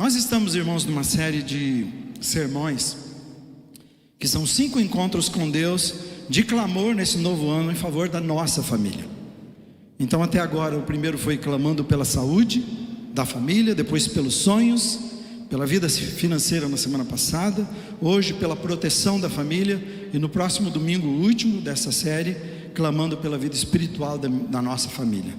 Nós estamos, irmãos, numa série de sermões que são 5 encontros com Deus de clamor nesse novo ano em favor da nossa família. Então até agora o primeiro foi clamando pela saúde da família, depois pelos sonhos, pela vida financeira na semana passada, hoje pela proteção da família e no próximo domingo, o último dessa série, clamando pela vida espiritual da nossa família.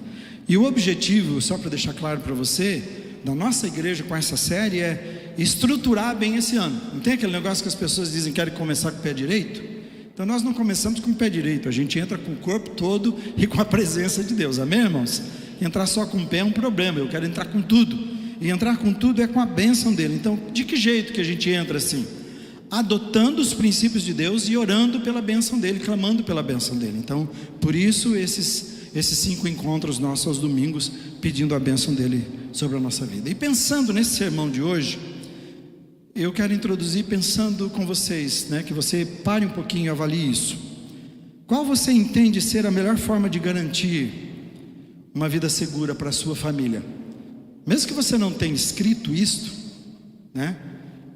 E o objetivo, só para deixar claro para você, da nossa igreja com essa série é estruturar bem esse ano. Não tem aquele negócio que as pessoas dizem que querem começar com o pé direito? Então nós não começamos com o pé direito, a gente entra com o corpo todo e com a presença de Deus, amém, irmãos? Entrar só com o pé é um problema, eu quero entrar com tudo, e entrar com tudo é com a bênção dele. Então de que jeito que a gente entra assim? Adotando os princípios de Deus e orando pela bênção dele, clamando pela bênção dele. Então por isso esses 5 encontros nossos aos domingos, pedindo a bênção dele sobre a nossa vida. E pensando nesse sermão de hoje, eu quero introduzir pensando com vocês, que você pare um pouquinho e avalie isso. Qual você entende ser a melhor forma de garantir uma vida segura para a sua família? Mesmo que você não tenha escrito isto,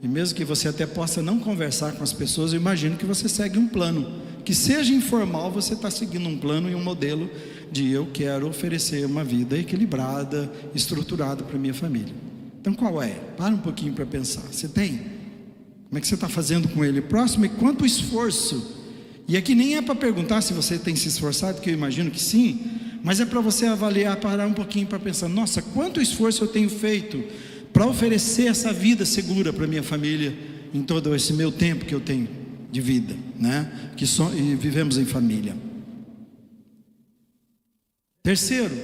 e mesmo que você até possa não conversar com as pessoas, eu imagino que você segue um plano, que seja informal, você está seguindo um plano e um modelo de eu quero oferecer uma vida equilibrada, estruturada para a minha família. Então qual é? Para um pouquinho para pensar. Você tem? Como é que você está fazendo com ele? Próximo, e quanto esforço? E aqui nem é para perguntar se você tem se esforçado, que eu imagino que sim, mas é para você avaliar, parar um pouquinho para pensar, nossa, quanto esforço eu tenho feito para oferecer essa vida segura para a minha família em todo esse meu tempo que eu tenho de vida, e vivemos em família. Terceiro,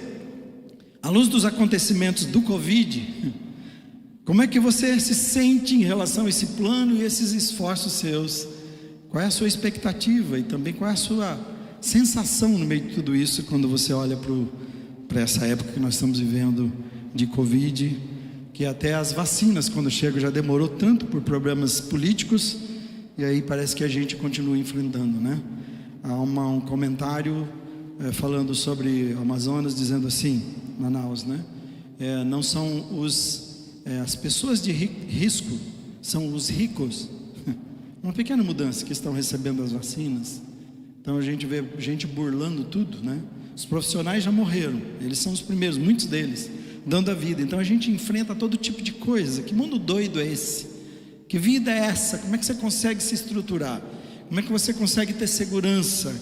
à luz dos acontecimentos do Covid, como é que você se sente em relação a esse plano e esses esforços seus? Qual é a sua expectativa e também qual é a sua sensação no meio de tudo isso, quando você olha para essa época que nós estamos vivendo de Covid, que até as vacinas, quando chegam, já demorou tanto por problemas políticos, e aí parece que a gente continua enfrentando, Há um comentário falando sobre Amazonas, dizendo assim, Manaus, não são as pessoas de risco, são os ricos. Uma pequena mudança, que estão recebendo as vacinas. Então a gente vê gente burlando tudo, Os profissionais já morreram, eles são os primeiros, muitos deles, dando a vida. Então a gente enfrenta todo tipo de coisa. Que mundo doido é esse? Que vida é essa? Como é que você consegue se estruturar? Como é que você consegue ter segurança?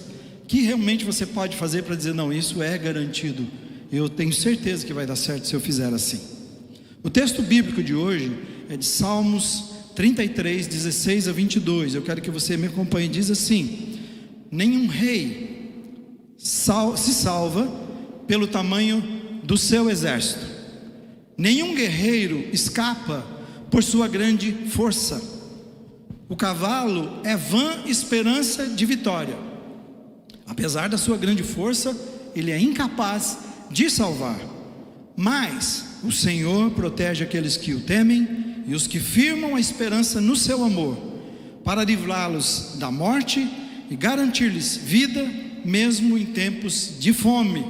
Que realmente você pode fazer para dizer, não, isso é garantido, eu tenho certeza que vai dar certo se eu fizer assim. O texto bíblico de hoje é de Salmos 33, 16 a 22. Eu quero que você me acompanhe. Diz assim: nenhum rei se salva pelo tamanho do seu exército, nenhum guerreiro escapa por sua grande força. O cavalo é vã esperança de vitória. Apesar da sua grande força, ele é incapaz de salvar. Mas o Senhor protege aqueles que o temem e os que firmam a esperança no seu amor, para livrá-los da morte e garantir-lhes vida, mesmo em tempos de fome.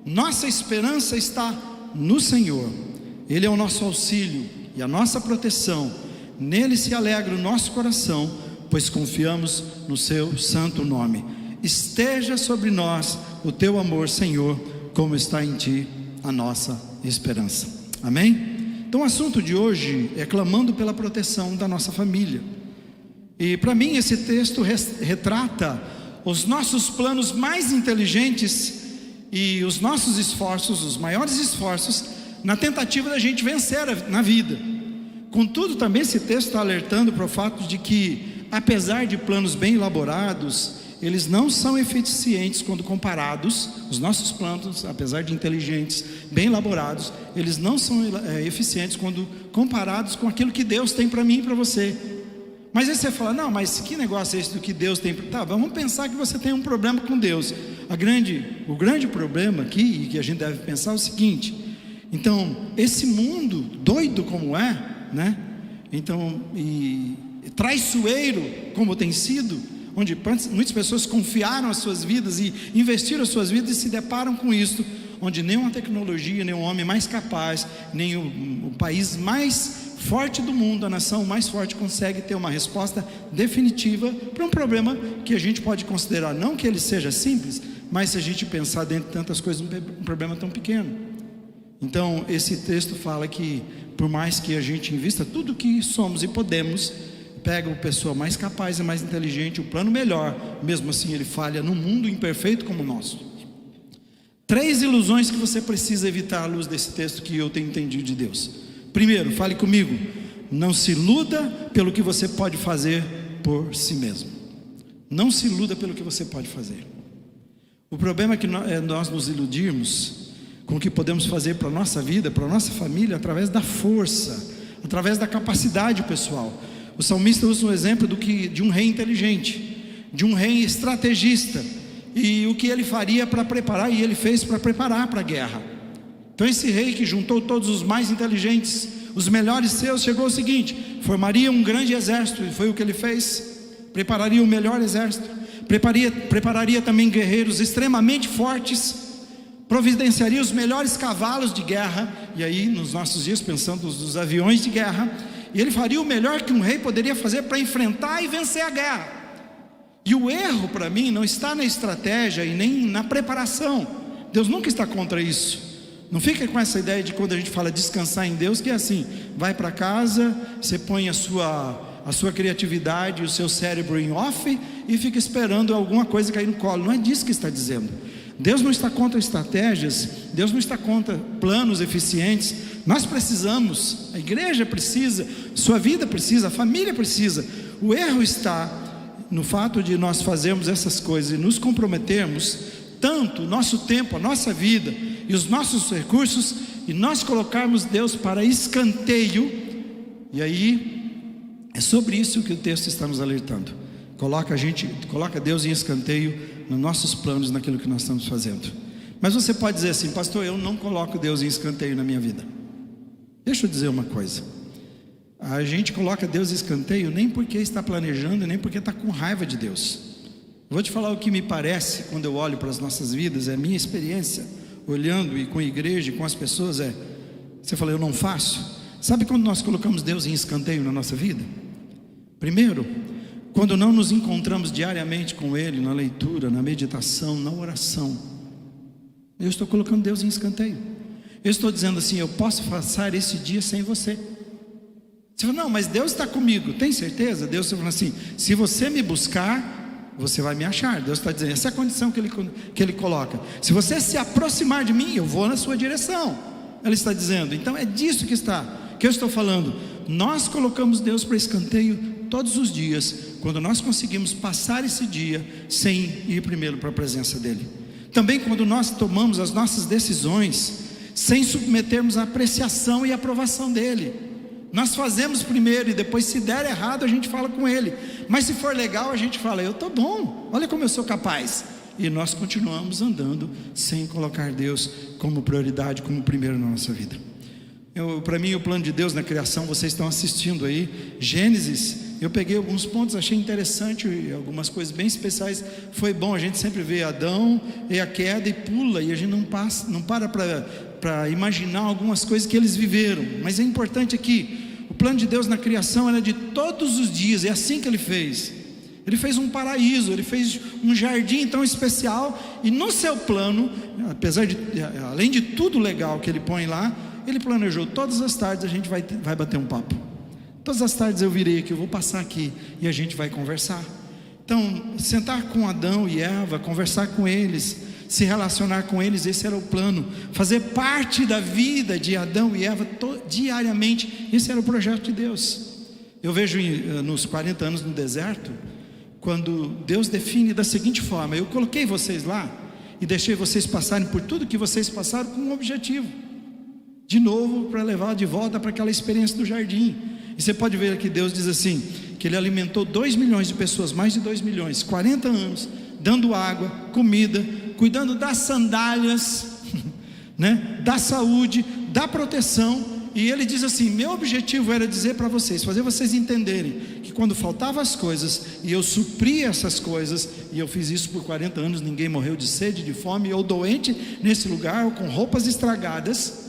Nossa esperança está no Senhor. Ele é o nosso auxílio e a nossa proteção. Nele se alegra o nosso coração, pois confiamos no seu santo nome. Esteja sobre nós o teu amor, Senhor, como está em ti a nossa esperança. Amém? Então o assunto de hoje é clamando pela proteção da nossa família. E para mim esse texto retrata os nossos planos mais inteligentes e os nossos esforços, os maiores esforços, na tentativa da gente vencer na vida. Contudo, também esse texto está alertando para o fato de que, apesar de planos bem elaborados, eles não são eficientes quando comparados. Os nossos planos, apesar de inteligentes, bem elaborados, eles não são eficientes quando comparados com aquilo que Deus tem para mim e para você. Mas aí você fala, não, mas que negócio é esse do que Deus tem? Tá, vamos pensar que você tem um problema com Deus. O grande problema aqui, e que a gente deve pensar é o seguinte: então, esse mundo doido como é, então, e traiçoeiro como tem sido, onde muitas pessoas confiaram as suas vidas e investiram as suas vidas e se deparam com isso, onde nenhuma tecnologia, nem o homem mais capaz, nem o país mais forte do mundo, a nação mais forte, consegue ter uma resposta definitiva para um problema que a gente pode considerar, não que ele seja simples, mas se a gente pensar dentro de tantas coisas, um problema tão pequeno. Então esse texto fala que por mais que a gente invista tudo que somos e podemos, pega a pessoa mais capaz e mais inteligente, o plano melhor, mesmo assim ele falha num mundo imperfeito como o nosso. 3 ilusões que você precisa evitar à luz desse texto que eu tenho entendido de Deus. Primeiro, fale comigo, não se iluda pelo que você pode fazer por si mesmo. Não se iluda pelo que você pode fazer. O problema é que nós nos iludirmos com o que podemos fazer para a nossa vida, para a nossa família, através da força, através da capacidade pessoal. O salmista usa um exemplo de um rei inteligente, de um rei estrategista, e o que ele faria para preparar, e ele fez para preparar para a guerra. Então esse rei que juntou todos os mais inteligentes, os melhores seus, chegou ao seguinte: formaria um grande exército, e foi o que ele fez. Prepararia o melhor exército, prepararia também guerreiros extremamente fortes, providenciaria os melhores cavalos de guerra, e aí nos nossos dias pensando nos aviões de guerra, e ele faria o melhor que um rei poderia fazer para enfrentar e vencer a guerra. E o erro para mim não está na estratégia e nem na preparação. Deus nunca está contra isso. Não fica com essa ideia de quando a gente fala descansar em Deus, que é assim, vai para casa, você põe a sua criatividade, o seu cérebro em off e fica esperando alguma coisa cair no colo. Não é disso que está dizendo. Deus não está contra estratégias, Deus não está contra planos eficientes. Nós precisamos, a igreja precisa, sua vida precisa, a família precisa. O erro está no fato de nós fazermos essas coisas e nos comprometermos tanto o nosso tempo, a nossa vida e os nossos recursos, e nós colocarmos Deus para escanteio. E aí é sobre isso que o texto está nos alertando. Coloca Deus em escanteio nos nossos planos, naquilo que nós estamos fazendo. Mas você pode dizer assim: pastor, eu não coloco Deus em escanteio na minha vida. Deixa eu dizer uma coisa: a gente coloca Deus em escanteio nem porque está planejando, nem porque está com raiva de Deus. Vou te falar o que me parece quando eu olho para as nossas vidas, é a minha experiência, olhando e com a igreja e com as pessoas, você fala, eu não faço. Sabe quando nós colocamos Deus em escanteio na nossa vida? Primeiro, quando não nos encontramos diariamente com Ele, na leitura, na meditação, na oração. Eu estou colocando Deus em escanteio. Eu estou dizendo assim: eu posso passar esse dia sem você. Você fala, não, mas Deus está comigo. Tem certeza? Deus está falando assim: se você me buscar, você vai me achar. Deus está dizendo, essa é a condição que ele coloca. Se você se aproximar de mim, eu vou na sua direção. Ele está dizendo. Então é disso que eu estou falando. Nós colocamos Deus para escanteio todos os dias, quando nós conseguimos passar esse dia sem ir primeiro para a presença dele. Também quando nós tomamos as nossas decisões sem submetermos a apreciação e aprovação dele. Nós fazemos primeiro e depois, se der errado, a gente fala com ele. Mas se for legal, a gente fala, eu estou bom, olha como eu sou capaz. E nós continuamos andando sem colocar Deus como prioridade, como primeiro na nossa vida. Para mim, o plano de Deus na criação, vocês estão assistindo aí, Gênesis, eu peguei alguns pontos, achei interessante, algumas coisas bem especiais. Foi bom, a gente sempre vê Adão e a queda e pula, e a gente não para imaginar algumas coisas que eles viveram. Mas é importante aqui, o plano de Deus na criação era de todos os dias, é assim que ele fez. Ele fez um paraíso, ele fez um jardim tão especial, e no seu plano, além de tudo legal que ele põe lá, ele planejou, todas as tardes a gente vai bater um papo. Todas as tardes eu virei aqui, eu vou passar aqui e a gente vai conversar. Então, sentar com Adão e Eva, conversar com eles, se relacionar com eles, esse era o plano. Fazer parte da vida de Adão e Eva diariamente, esse era o projeto de Deus. Eu vejo nos 40 anos no deserto, quando Deus define da seguinte forma: eu coloquei vocês lá e deixei vocês passarem por tudo que vocês passaram com um objetivo, de novo, para levar de volta para aquela experiência do jardim. E você pode ver que Deus diz assim, que Ele alimentou 2 milhões de pessoas, mais de 2 milhões, 40 anos, dando água, comida, cuidando das sandálias, né, da saúde, da proteção, E ele diz assim: meu objetivo era dizer para vocês, fazer vocês entenderem que quando faltavam as coisas, e eu supri essas coisas, e eu fiz isso por 40 anos, ninguém morreu de sede, de fome, ou doente nesse lugar, ou com roupas estragadas.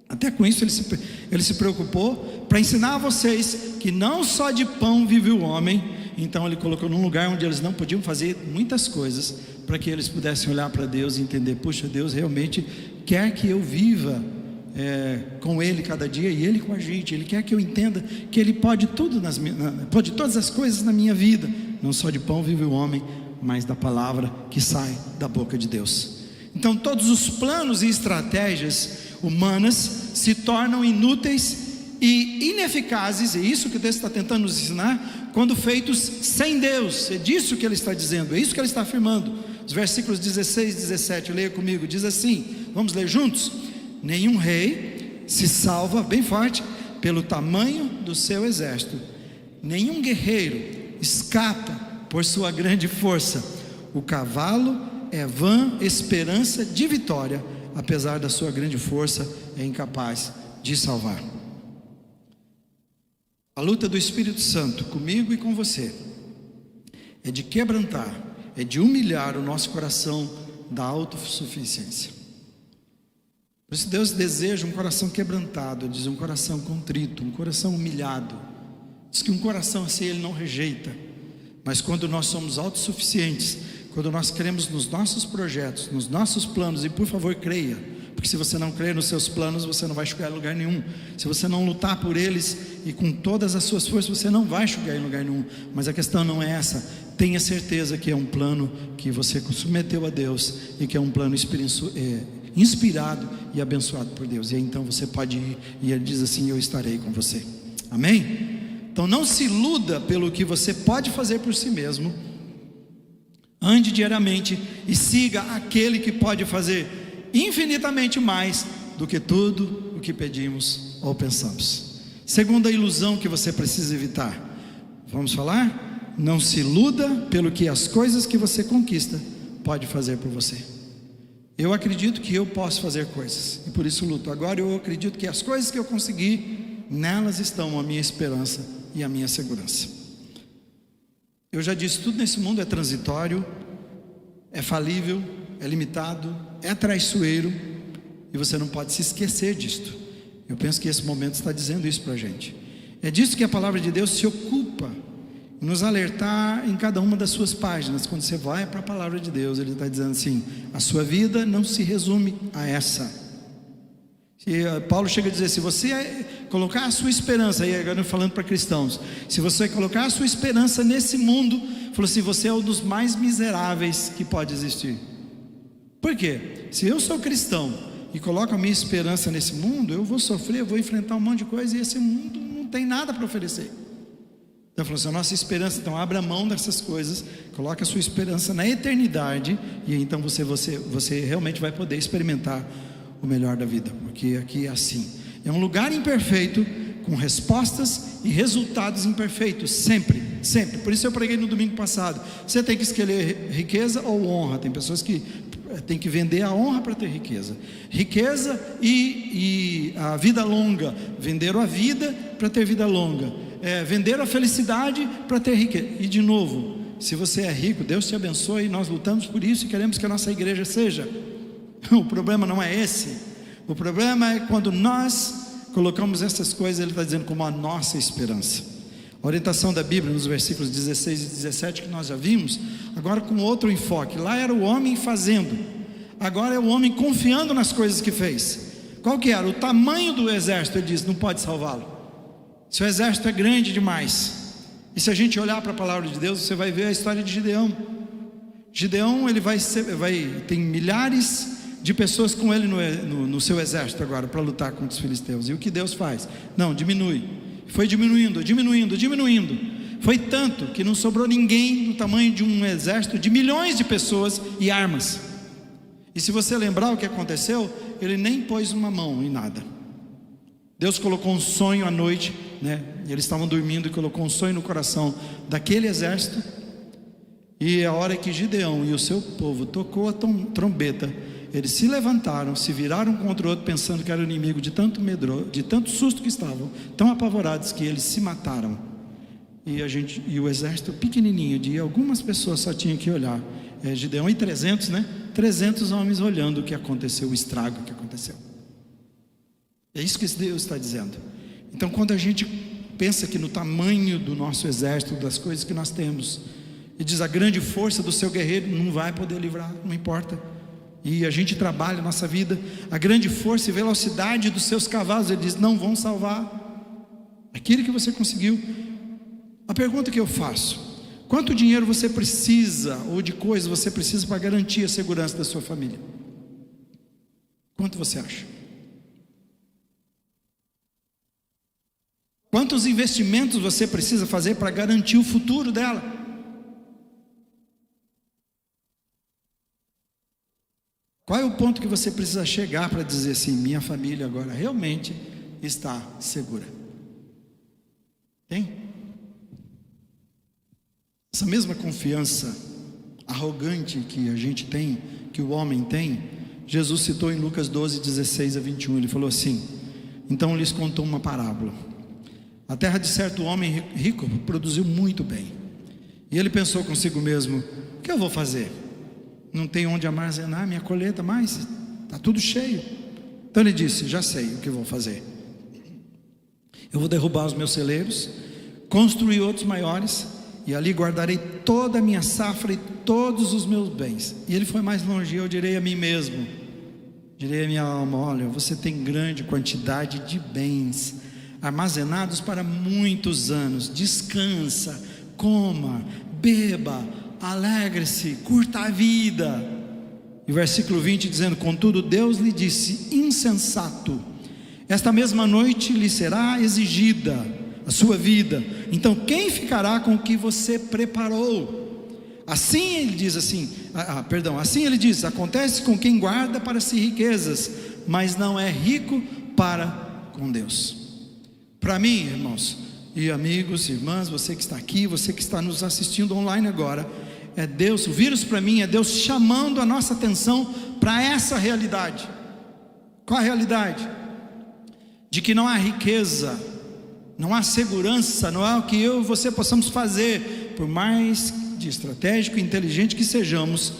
Até com isso ele se preocupou para ensinar a vocês que não só de pão vive o homem. Então ele colocou num lugar onde eles não podiam fazer muitas coisas, para que eles pudessem olhar para Deus e entender: puxa, Deus realmente quer que eu viva com Ele cada dia, e Ele com a gente. Ele quer que eu entenda que Ele pode tudo pode todas as coisas na minha vida. Não só de pão vive o homem, mas da palavra que sai da boca de Deus. Então todos os planos e estratégias humanas se tornam inúteis e ineficazes, é isso que Deus está tentando nos ensinar, quando feitos sem Deus. É disso que ele está dizendo, é isso que ele está afirmando. Os versículos 16 e 17, leia comigo, diz assim, vamos ler juntos? Nenhum rei se salva, bem forte, pelo tamanho do seu exército. Nenhum guerreiro escapa por sua grande força. O cavalo é vã esperança de vitória, apesar da sua grande força, é incapaz de salvar. A luta do Espírito Santo comigo e com você é de quebrantar, é de humilhar o nosso coração da autossuficiência. Por isso Deus deseja um coração quebrantado, diz um coração contrito, um coração humilhado. Diz que um coração assim Ele não rejeita. Mas quando nós somos autossuficientes, quando nós cremos nos nossos projetos, nos nossos planos, e por favor creia, porque se você não crer nos seus planos, você não vai chegar em lugar nenhum. Se você não lutar por eles e com todas as suas forças, você não vai chegar em lugar nenhum. Mas a questão não é essa. Tenha certeza que é um plano que você submeteu a Deus, e que é um plano inspirado e abençoado por Deus. E aí então você pode ir, e Ele diz assim: eu estarei com você. Amém? Então não se iluda pelo que você pode fazer por si mesmo. Ande diariamente e siga aquele que pode fazer infinitamente mais do que tudo o que pedimos ou pensamos. Segunda ilusão que você precisa evitar. Vamos falar? Não se iluda pelo que as coisas que você conquista pode fazer por você. Eu acredito que eu posso fazer coisas, e por isso luto. Agora eu acredito que as coisas que eu consegui, nelas estão a minha esperança e a minha segurança. Eu já disse, tudo nesse mundo é transitório, é falível, é limitado, é traiçoeiro, e você não pode se esquecer disto. Eu penso que esse momento está dizendo isso para a gente. É disso que a palavra de Deus se ocupa, nos alertar em cada uma das suas páginas. Quando você vai para a palavra de Deus, Ele está dizendo assim: a sua vida não se resume a essa. E Paulo chega a dizer: se você colocar a sua esperança, aí agora falando para cristãos, se você colocar a sua esperança nesse mundo, falou assim, você é um dos mais miseráveis que pode existir. Por quê? Se eu sou cristão e coloco a minha esperança nesse mundo, eu vou sofrer, eu vou enfrentar um monte de coisa, e esse mundo não tem nada para oferecer. Então falou assim: a nossa esperança, então abra mão dessas coisas, coloque a sua esperança na eternidade, e então você realmente vai poder experimentar o melhor da vida, porque aqui é assim, é um lugar imperfeito, com respostas e resultados imperfeitos, sempre, sempre. Por isso eu preguei no domingo passado, você tem que escolher riqueza ou honra. Tem pessoas que têm que vender a honra para ter riqueza, e a vida longa, venderam a vida para ter vida longa, venderam a felicidade para ter riqueza. E de novo, se você é rico, Deus te abençoe, e nós lutamos por isso e queremos que a nossa igreja seja. O problema não é esse. O problema é quando nós colocamos essas coisas, Ele está dizendo, como a nossa esperança. A orientação da Bíblia nos versículos 16 e 17 que nós já vimos, agora com outro enfoque. Lá era o homem fazendo, agora é o homem confiando nas coisas que fez. Qual que era? O tamanho do exército. Ele diz: não pode salvá-lo. Seu exército é grande demais. E se a gente olhar para a palavra de Deus, você vai ver a história de Gideão. Gideão, ele tem milhares de pessoas com ele no seu exército agora, para lutar contra os filisteus. E o que Deus faz? Não, diminui. Foi diminuindo. Foi tanto que não sobrou ninguém do tamanho de um exército de milhões de pessoas e armas. E se você lembrar o que aconteceu, ele nem pôs uma mão em nada. Deus colocou um sonho à noite, eles estavam dormindo, e colocou um sonho no coração daquele exército. E a hora que Gideão e o seu povo tocou a trombeta, eles se levantaram, se viraram contra o outro, pensando que era o inimigo, de tanto susto que estavam, tão apavorados que eles se mataram. E o exército pequenininho, de algumas pessoas só tinha que olhar. Gideão e 300, né? 300 homens olhando o que aconteceu, o estrago que aconteceu. É isso que Deus está dizendo. Então, quando a gente pensa que no tamanho do nosso exército, das coisas que nós temos, e diz a grande força do seu guerreiro não vai poder livrar, não importa. E a gente trabalha a nossa vida, a grande força e velocidade dos seus cavalos, ele diz, não vão salvar aquilo que você conseguiu. A pergunta que eu faço: quanto dinheiro você precisa, ou de coisas você precisa para garantir a segurança da sua família? Quanto você acha? Quantos investimentos você precisa fazer para garantir o futuro dela? Qual é o ponto que você precisa chegar para dizer assim, minha família agora realmente está segura? Tem? Essa mesma confiança arrogante que a gente tem, que o homem tem, Jesus citou em Lucas 12, 16 a 21, ele falou assim: então lhes contou uma parábola. A terra de certo homem rico produziu muito bem, e ele pensou consigo mesmo, o que eu vou fazer? Não tem onde armazenar minha colheita mais, está tudo cheio. Então ele disse, já sei o que vou fazer, eu vou derrubar os meus celeiros, construir outros maiores, e ali guardarei toda a minha safra e todos os meus bens. E ele foi mais longe, eu direi a mim mesmo, direi a minha alma, olha, você tem grande quantidade de bens, armazenados para muitos anos, descansa, coma, beba, alegre-se, curta a vida. E versículo 20 dizendo, contudo Deus lhe disse, insensato, esta mesma noite lhe será exigida a sua vida, então quem ficará com o que você preparou? Assim ele diz assim, assim ele diz, acontece com quem guarda para si riquezas, mas não é rico para com Deus. Para mim, irmãos e amigos, irmãs, você que está aqui, você que está nos assistindo online agora, é Deus, o vírus para mim é Deus chamando a nossa atenção para essa realidade. Qual a realidade? De que não há riqueza, não há segurança, não há o que eu e você possamos fazer, por mais de estratégico e inteligente que sejamos,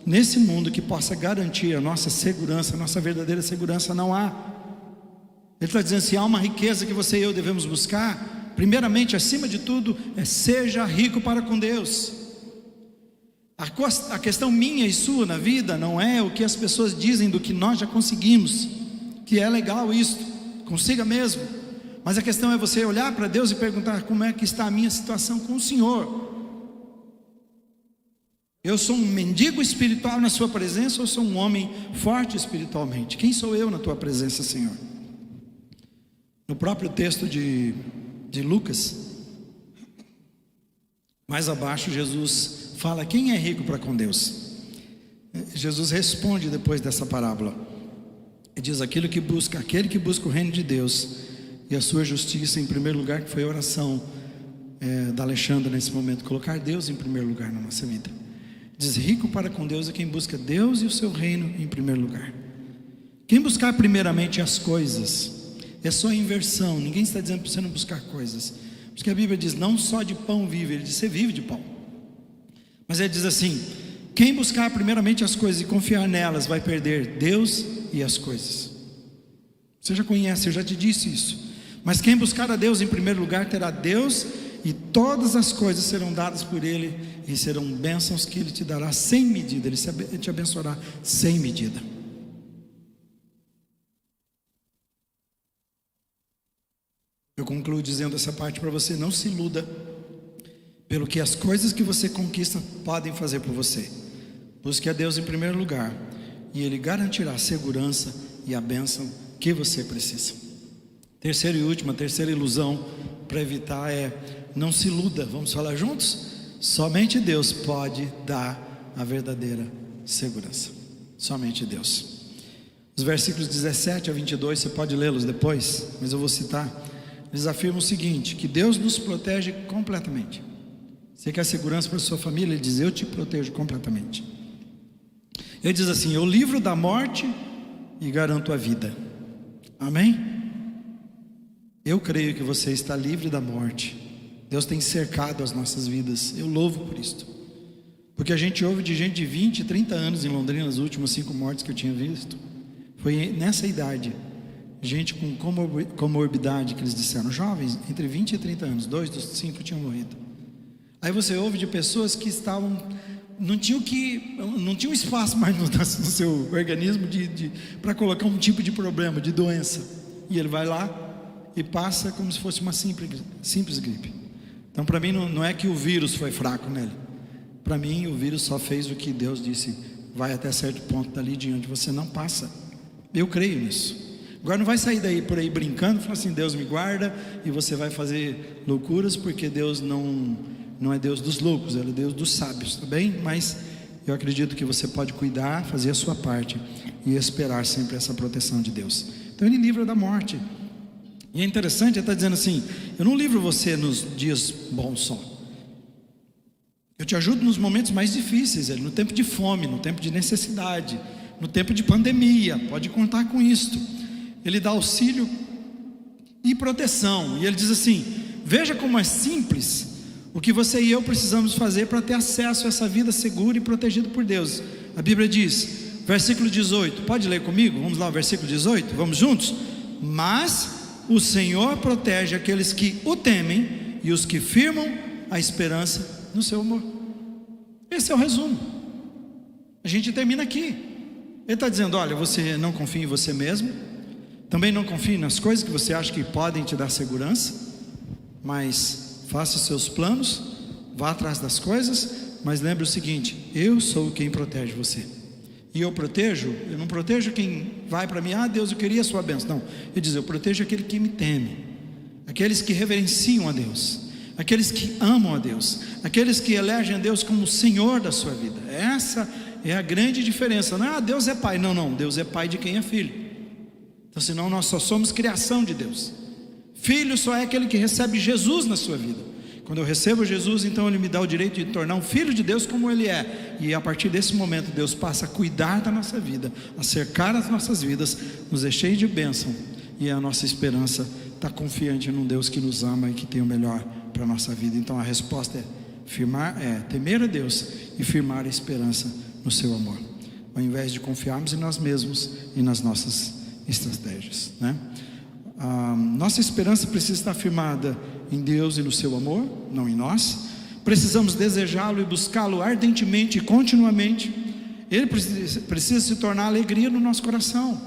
nesse mundo que possa garantir a nossa segurança, a nossa verdadeira segurança, não há. Ele está dizendo, se há uma riqueza que você e eu devemos buscar, primeiramente, acima de tudo, seja rico para com Deus. A questão minha e sua na vida não é o que as pessoas dizem do que nós já conseguimos, que é legal isso, consiga mesmo, mas a questão é você olhar para Deus e perguntar, como é que está a minha situação com o Senhor? Eu sou um mendigo espiritual na sua presença, ou sou um homem forte espiritualmente? Quem sou eu na tua presença, Senhor? No próprio texto de Lucas, mais abaixo, Jesus fala, quem é rico para com Deus? Jesus responde depois dessa parábola, e diz, aquele que busca o reino de Deus, e a sua justiça em primeiro lugar, que foi a oração da Alexandra nesse momento, colocar Deus em primeiro lugar na nossa vida. Diz, rico para com Deus é quem busca Deus e o seu reino em primeiro lugar. Quem buscar primeiramente as coisas, é só inversão, ninguém está dizendo para você não buscar coisas, porque a Bíblia diz, não só de pão vive, ele diz, você vive de pão, mas ele diz assim, quem buscar primeiramente as coisas e confiar nelas, vai perder Deus e as coisas. Você já conhece, eu já te disse isso, mas quem buscar a Deus em primeiro lugar, terá Deus, e todas as coisas serão dadas por Ele, e serão bênçãos que Ele te dará sem medida, Ele te abençoará sem medida. Eu concluo dizendo essa parte para você, não se iluda pelo que as coisas que você conquista podem fazer por você. Busque a Deus em primeiro lugar, e Ele garantirá a segurança e a bênção que você precisa. Terceira e última, terceira ilusão para evitar não se iluda. Vamos falar juntos? Somente Deus pode dar a verdadeira segurança. Somente Deus. Os versículos 17 a 22, você pode lê-los depois, mas eu vou citar. Eles afirmam o seguinte, que Deus nos protege completamente. Você quer segurança para a sua família? Ele diz, eu te protejo completamente. Ele diz assim: eu livro da morte e garanto a vida. Amém? Eu creio que você está livre da morte. Deus tem cercado as nossas vidas. Eu louvo por isto, porque a gente ouve de gente de 20, 30 anos em Londrina. As últimas 5 mortes que eu tinha visto foi nessa idade. Gente com comorbidade, que eles disseram, jovens entre 20 e 30 anos, 2 dos 5 tinham morrido. Aí você ouve de pessoas que estavam, não tinham espaço mais no seu organismo para colocar um tipo de problema, de doença, e ele vai lá e passa como se fosse uma simples gripe. Então, para mim, não é que o vírus foi fraco nele. Para mim, o vírus só fez o que Deus disse: vai até certo ponto, dali diante você não passa. Eu creio nisso. Agora não vai sair daí por aí brincando, falar assim: Deus me guarda, e você vai fazer loucuras, porque Deus não é Deus dos loucos, Ele é Deus dos sábios, tá bem? Mas eu acredito que você pode cuidar, fazer a sua parte e esperar sempre essa proteção de Deus. Então Ele livra da morte. E é interessante, Ele está dizendo assim: eu não livro você nos dias bons só, eu te ajudo nos momentos mais difíceis, no tempo de fome, no tempo de necessidade, no tempo de pandemia. Pode contar com isto. Ele dá auxílio e proteção. E ele diz assim: veja como é simples o que você e eu precisamos fazer para ter acesso a essa vida segura e protegida por Deus. A Bíblia diz, versículo 18, pode ler comigo? Vamos lá, versículo 18, vamos juntos? Mas o Senhor protege aqueles que o temem e os que firmam a esperança no seu amor. Esse é o resumo. A gente termina aqui. Ele está dizendo: olha, você não confia em você mesmo, também não confie nas coisas que você acha que podem te dar segurança, mas faça os seus planos, vá atrás das coisas, mas lembre o seguinte: eu sou quem protege você. E eu não protejo quem vai para mim: ah, Deus, eu queria a sua bênção. Não, ele diz: eu protejo aquele que me teme, aqueles que reverenciam a Deus, aqueles que amam a Deus, aqueles que elegem a Deus como o Senhor da sua vida. Essa é a grande diferença. Não é: ah, Deus é pai. Não, Deus é pai de quem é filho. Então, senão nós só somos criação de Deus. Filho só é aquele que recebe Jesus na sua vida. Quando eu recebo Jesus, então Ele me dá o direito de tornar um filho de Deus como Ele é. E a partir desse momento, Deus passa a cuidar da nossa vida, a cercar as nossas vidas, nos encher de bênção. E a nossa esperança está confiante num Deus que nos ama e que tem o melhor para a nossa vida. Então a resposta é temer a Deus e firmar a esperança no seu amor, ao invés de confiarmos em nós mesmos e nas nossas estratégias, né? Nossa esperança precisa estar firmada em Deus e no seu amor, não em nós. Precisamos desejá-lo e buscá-lo ardentemente e continuamente. Ele precisa se tornar alegria no nosso coração.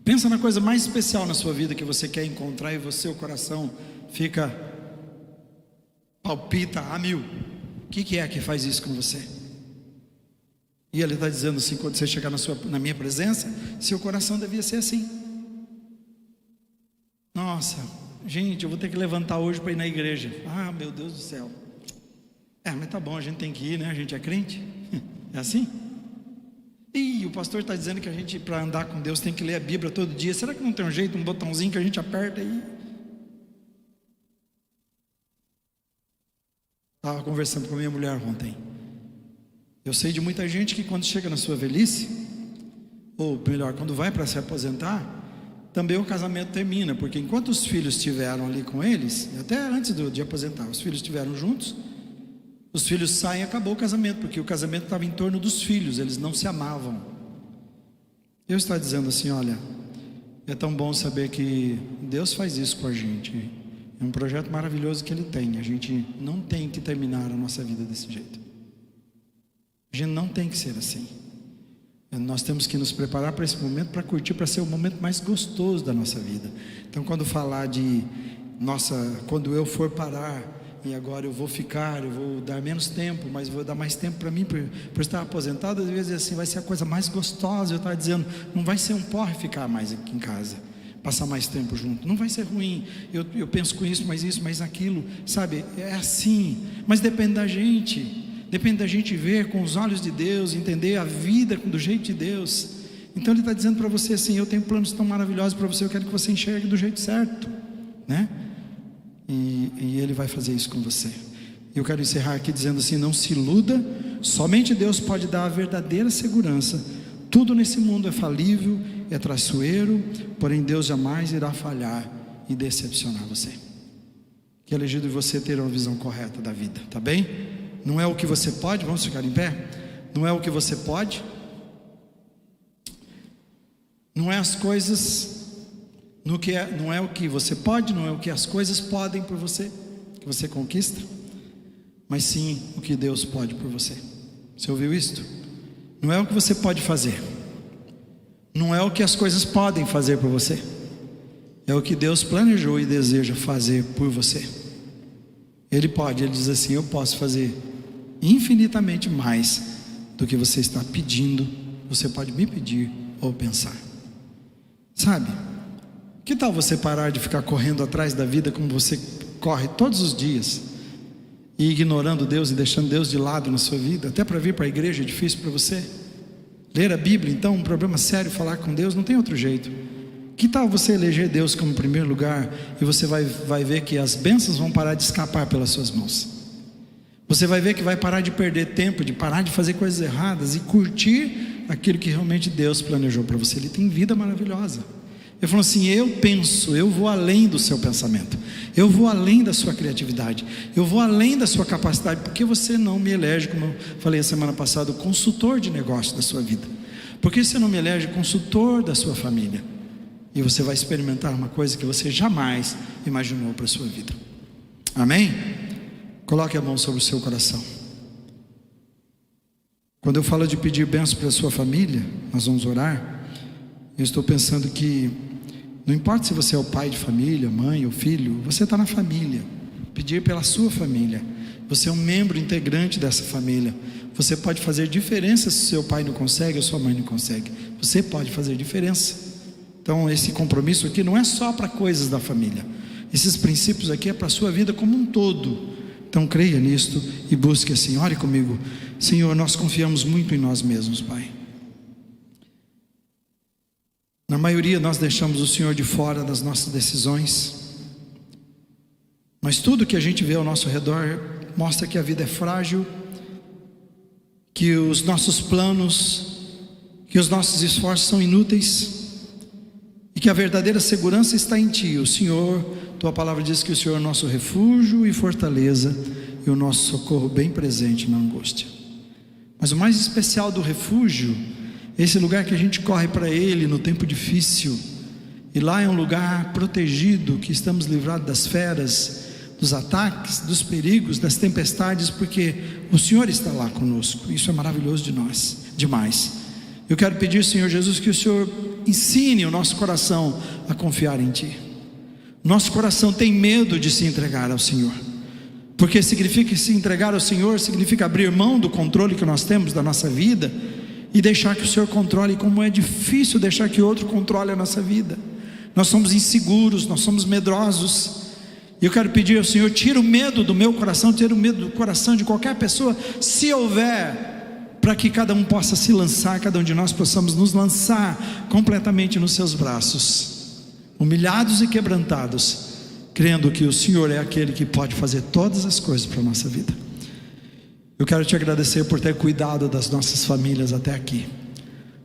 Pensa na coisa mais especial na sua vida que você quer encontrar, e o coração palpita a mil. O que é que faz isso com você? E Ele está dizendo assim: quando você chegar na minha presença, seu coração devia ser assim. Nossa, gente, eu vou ter que levantar hoje para ir na igreja. Ah, meu Deus do céu. Mas tá bom, a gente tem que ir, né? A gente é crente. É assim? E o pastor está dizendo que a gente, para andar com Deus, tem que ler a Bíblia todo dia. Será que não tem um jeito, um botãozinho que a gente aperta aí? Estava conversando com a minha mulher ontem. Eu sei de muita gente que quando chega na sua velhice, ou melhor, quando vai para se aposentar, também o casamento termina, porque enquanto os filhos estiveram ali com eles, até antes de aposentar, os filhos estiveram juntos, os filhos saem e acabou o casamento, porque o casamento estava em torno dos filhos, eles não se amavam. Eu estou dizendo assim: olha, é tão bom saber que Deus faz isso com a gente. É um projeto maravilhoso que Ele tem. A gente não tem que terminar a nossa vida desse jeito. A gente não tem que ser assim. Nós temos que nos preparar para esse momento, para curtir, para ser o momento mais gostoso da nossa vida. Então, quando falar quando eu for parar, e agora eu vou dar menos tempo, mas vou dar mais tempo para mim, por estar aposentado, às vezes assim, vai ser a coisa mais gostosa. Eu estava dizendo, não vai ser um porre ficar mais aqui em casa, passar mais tempo junto, não vai ser ruim. Eu penso com isso, mais aquilo, sabe? É assim, mas depende da gente. Depende da gente ver com os olhos de Deus, entender a vida do jeito de Deus. Então Ele está dizendo para você assim: eu tenho planos tão maravilhosos para você, eu quero que você enxergue do jeito certo, né? E Ele vai fazer isso com você. Eu quero encerrar aqui dizendo assim: não se iluda Somente Deus pode dar a verdadeira segurança. Tudo nesse mundo é falível, é traiçoeiro, porém Deus jamais irá falhar e decepcionar você. Que é elegido de você ter uma visão correta da vida, tá bem? Não é o que você pode, vamos ficar em pé? Não é o que você pode, não é as coisas, não é o que você pode, não é o que as coisas podem por você, que você conquista, mas sim o que Deus pode por você. Você ouviu isto? Não é o que você pode fazer, não é o que as coisas podem fazer por você, é o que Deus planejou e deseja fazer por você. Ele pode, Ele diz assim: eu posso fazer infinitamente mais do que você está pedindo, você pode me pedir ou pensar. Sabe, que tal você parar de ficar correndo atrás da vida como você corre todos os dias, e ignorando Deus e deixando Deus de lado na sua vida? Até para vir para a igreja é difícil para você. Ler a Bíblia, então, um problema sério. Falar com Deus, não tem outro jeito. Que tal você eleger Deus como primeiro lugar, e você vai ver que as bênçãos vão parar de escapar pelas suas mãos. Você vai ver que vai parar de perder tempo, de parar de fazer coisas erradas e curtir aquilo que realmente Deus planejou para você. Ele tem vida maravilhosa. Ele falou assim: eu penso, eu vou além do seu pensamento, eu vou além da sua criatividade, eu vou além da sua capacidade. Porque você não me elege, como eu falei a semana passada, o consultor de negócio da sua vida? Porque você não me elege consultor da sua família? E você vai experimentar uma coisa que você jamais imaginou para a sua vida. Amém? Coloque a mão sobre o seu coração. Quando eu falo de pedir bênção para a sua família, nós vamos orar. Eu estou pensando que não importa se você é o pai de família, mãe ou filho, você está na família. Pedir pela sua família. Você é um membro integrante dessa família. Você pode fazer diferença se seu pai não consegue ou sua mãe não consegue. Você pode fazer diferença. Então esse compromisso aqui não é só para coisas da família. Esses princípios aqui é para a sua vida como um todo. Então creia nisto e busque assim. Ore comigo. Senhor, nós confiamos muito em nós mesmos, Pai. Na maioria nós deixamos o Senhor de fora das nossas decisões, mas tudo que a gente vê ao nosso redor mostra que a vida é frágil, que os nossos planos, que os nossos esforços são inúteis, e que a verdadeira segurança está em Ti. O Senhor, Tua palavra diz que o Senhor é o nosso refúgio e fortaleza, e o nosso socorro bem presente na angústia. Mas o mais especial do refúgio, esse lugar que a gente corre para Ele no tempo difícil, e lá é um lugar protegido, que estamos livrados das feras, dos ataques, dos perigos, das tempestades, porque o Senhor está lá conosco. Isso é maravilhoso demais. Eu quero pedir, Senhor Jesus, que o Senhor ensine o nosso coração a confiar em Ti. Nosso coração tem medo de se entregar ao Senhor, porque significa se entregar ao Senhor, significa abrir mão do controle que nós temos da nossa vida, e deixar que o Senhor controle. Como é difícil deixar que outro controle a nossa vida. Nós somos inseguros, nós somos medrosos, e eu quero pedir ao Senhor: tira o medo do meu coração, tira o medo do coração de qualquer pessoa, se houver, para que cada um possa se lançar, cada um de nós possamos nos lançar completamente nos seus braços, humilhados e quebrantados, crendo que o Senhor é aquele que pode fazer todas as coisas para a nossa vida. Eu quero Te agradecer por ter cuidado das nossas famílias até aqui.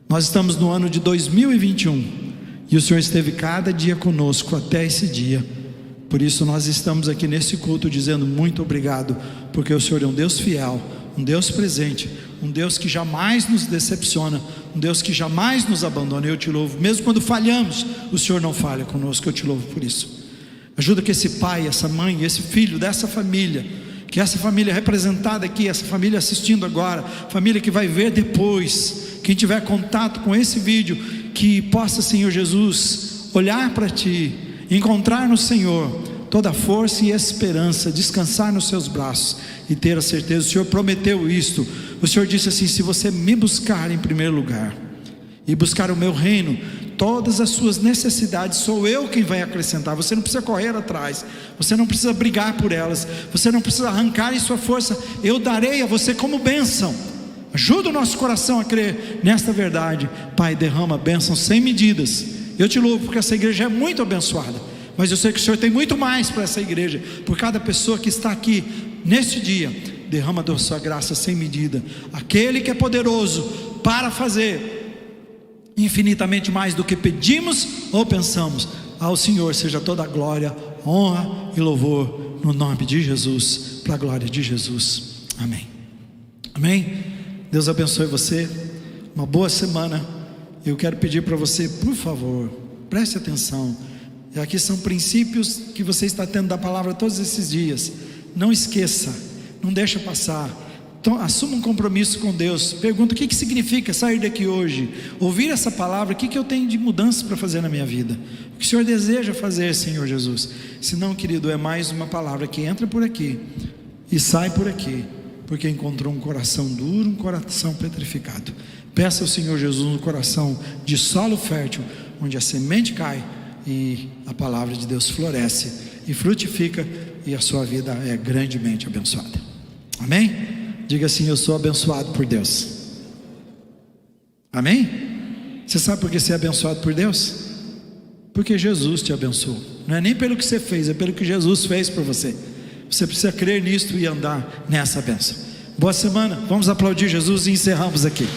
Nós estamos no ano de 2021, e o Senhor esteve cada dia conosco até esse dia. Por isso nós estamos aqui nesse culto dizendo muito obrigado, porque o Senhor é um Deus fiel, um Deus presente, um Deus que jamais nos decepciona, um Deus que jamais nos abandona. Eu Te louvo, mesmo quando falhamos, o Senhor não falha conosco. Eu Te louvo por isso. Ajuda que esse pai, essa mãe, esse filho dessa família, que essa família representada aqui, essa família assistindo agora, família que vai ver depois, quem tiver contato com esse vídeo, que possa, Senhor Jesus, olhar para Ti, encontrar no Senhor toda a força e esperança, descansar nos Seus braços e ter a certeza. O Senhor prometeu isto. O Senhor disse assim: se você me buscar em primeiro lugar e buscar o meu reino, todas as suas necessidades sou eu quem vai acrescentar. Você não precisa correr atrás, você não precisa brigar por elas, você não precisa arrancar em sua força. Eu darei a você como bênção. Ajuda o nosso coração a crer nesta verdade. Pai, derrama bênçãos sem medidas. Eu Te louvo porque essa igreja é muito abençoada, mas eu sei que o Senhor tem muito mais para essa igreja, por cada pessoa que está aqui neste dia, derrama da sua graça sem medida. Aquele que é poderoso para fazer infinitamente mais do que pedimos ou pensamos. Ao Senhor seja toda a glória, honra e louvor no nome de Jesus, para a glória de Jesus. Amém. Amém. Deus abençoe você. Uma boa semana. Eu quero pedir para você, por favor, preste atenção. E aqui são princípios que você está tendo da palavra todos esses dias. Não esqueça, não deixa passar. Então, assuma um compromisso com Deus. Pergunta: o que significa sair daqui hoje? Ouvir essa palavra, o que eu tenho de mudança para fazer na minha vida? O que o Senhor deseja fazer, Senhor Jesus? Se não, querido, é mais uma palavra que entra por aqui e sai por aqui, porque encontrou um coração duro, um coração petrificado. Peça ao Senhor Jesus um coração de solo fértil, onde a semente cai e a palavra de Deus floresce e frutifica, e a sua vida é grandemente abençoada. Amém? Diga assim: eu sou abençoado por Deus. Amém? Você sabe por que você é abençoado por Deus? Porque Jesus te abençoou. Não é nem pelo que você fez, é pelo que Jesus fez por você. Você precisa crer nisto e andar nessa bênção. Boa semana, vamos aplaudir Jesus e encerramos aqui.